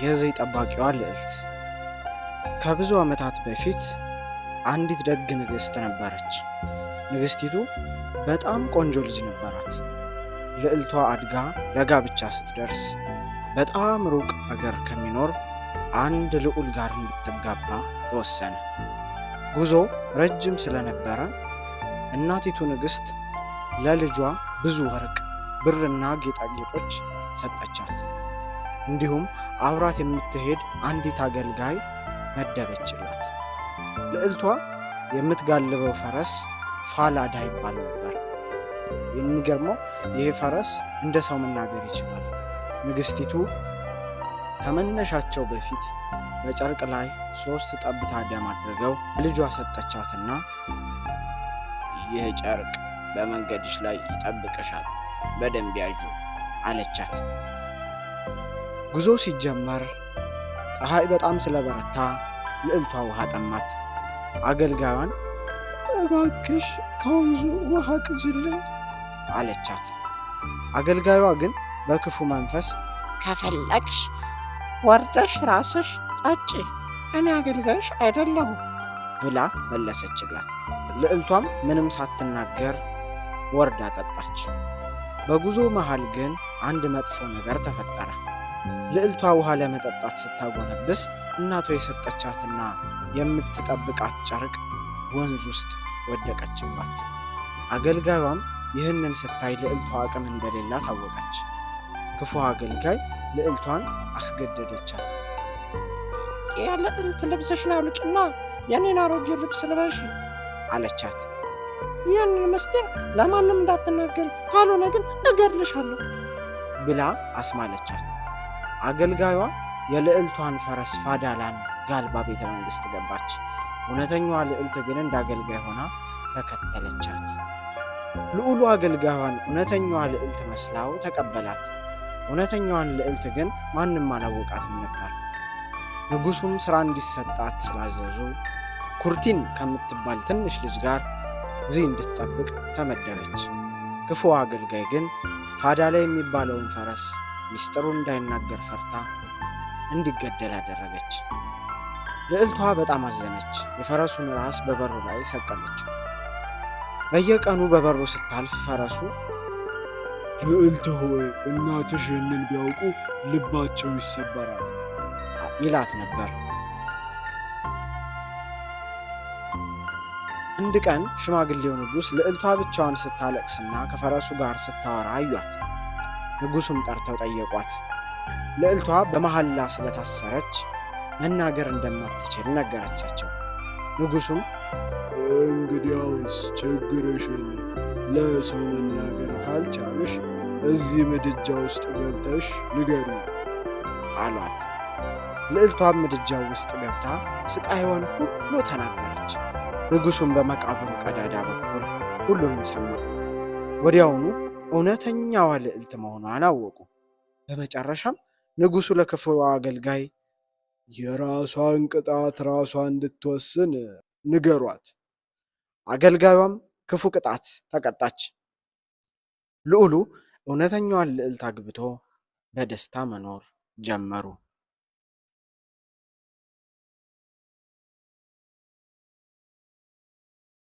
የዘይ ጠባቂዋ ልዕልት። ከብዙ ዓመታት በፊት አንዲት ደግ ንግሥት ነበረች። ንግሥቲቱ በጣም ቆንጆ ልጅ ነበራት። ልዕልቷ አድጋ ለጋብቻ ስትደርስ በጣም ሩቅ አገር ከሚኖር አንድ ልዑል ጋር እንድትጋባ ተወሰነ። ጉዞ ረጅም ስለነበረ እናቲቱ ንግሥት ለልጇ ብዙ ወርቅ፣ ብርና ጌጣጌጦች ሰጠቻት። እንዲሁም አብራት የምትሄድ አንዲት አገልጋይ መደበችላት። ልዕልቷ የምትጋልበው ፈረስ ፋላዳ ይባል ነበር። የሚገርመው ይህ ፈረስ እንደ ሰው መናገር ይችላል። ንግሥቲቱ ከመነሻቸው በፊት በጨርቅ ላይ 3 ጠብታ ደም አድርገው ልጇ ሰጠቻትና ይህ ጨርቅ በመንገድሽ ላይ ይጠብቅሻል፣ በደንብ ያዡ አለቻት። ጉዞ ሲጀመር ፀሐይ በጣም ስለበረታ ልዕልቷ ውሃ ጠማት። አገልጋዩን እባክሽ ከወንዙ ውሃ ቅጅልኝ አለቻት። አገልጋዩዋ ግን በክፉ መንፈስ ከፈለግሽ ወርደሽ ራስሽ ጠጪ፣ እኔ አገልጋይሽ አይደለሁ ብላ መለሰችላት። ልዕልቷም ምንም ሳትናገር ወርዳ ጠጣች። በጉዞ መሃል ግን አንድ መጥፎ ነገር ተፈጠረ። ልዕልቷ ውሃ ለመጠጣት ስታጎነብስ እናቷ የሰጠቻትና የምትጠብቃት ጨርቅ ወንዝ ውስጥ ወደቀችባት። አገልጋዩም ይህንን ስታይ ልዕልቷ አቅም እንደሌላ ታወቀች። ክፉ አገልጋይ ልዕልቷን አስገደደቻት። የልዕልት ልብስሽን አውልቂና የኔን አሮጌ ልብስ ልበሽ አለቻት። ይህንን ምስጢር ለማንም እንዳትናገሪ፣ ካልሆነ ግን እገድልሻለሁ ብላ አስማለቻት። አገልጋዩዋ የልዕልቷን ፈረስ ፋዳላን ጋልባ ቤተ መንግሥት ገባች። እውነተኛዋ ልዕልት ግን እንደ አገልጋይ ሆና ተከተለቻት። ልዑሉ አገልጋዩዋን እውነተኛዋ ልዕልት መስላው ተቀበላት። እውነተኛዋን ልዕልት ግን ማንም አላወቃትም ነበር። ንጉሡም ሥራ እንዲሰጣት ስላዘዙ ኩርቲን ከምትባል ትንሽ ልጅ ጋር እዚህ እንድትጠብቅ ተመደበች። ክፉ አገልጋይ ግን ፋዳላ የሚባለውን ፈረስ ሚስጥሩን እንዳይናገር ፈርታ እንዲገደል አደረገች። ልዕልቷ በጣም አዘነች። የፈረሱን ራስ በበሩ ላይ ሰቀለችው። በየቀኑ በበሩ ስታልፍ ፈረሱ ልዕልት ሆይ እናትሽ ይህንን ቢያውቁ ልባቸው ይሰበራል ይላት ነበር። አንድ ቀን ሽማግሌው ንጉሥ ልዕልቷ ብቻዋን ስታለቅስና ከፈረሱ ጋር ስታወራ አዩአት። ንጉሡም ጠርተው ጠየቋት። ልዕልቷ በመሐላ ስለታሰረች መናገር እንደማትችል ነገረቻቸው። ንጉሡም እንግዲያውስ ችግርሽን ለሰው መናገር ካልቻልሽ እዚህ ምድጃ ውስጥ ገብተሽ ንገሪ አሏት። ልዕልቷም ምድጃው ውስጥ ገብታ ስቃይዋን ሁሉ ተናገረች። ንጉሡም በመቃብሩ ቀዳዳ በኩል ሁሉንም ሰማ። ወዲያውኑ እውነተኛዋ ልዕልት መሆኗን አወቁ። በመጨረሻም ንጉሡ ለክፉ አገልጋይ የራሷን ቅጣት ራሷ እንድትወስን ንገሯት። አገልጋዩም ክፉ ቅጣት ተቀጣች። ልዑሉ እውነተኛዋን ልዕልት አግብቶ በደስታ መኖር ጀመሩ።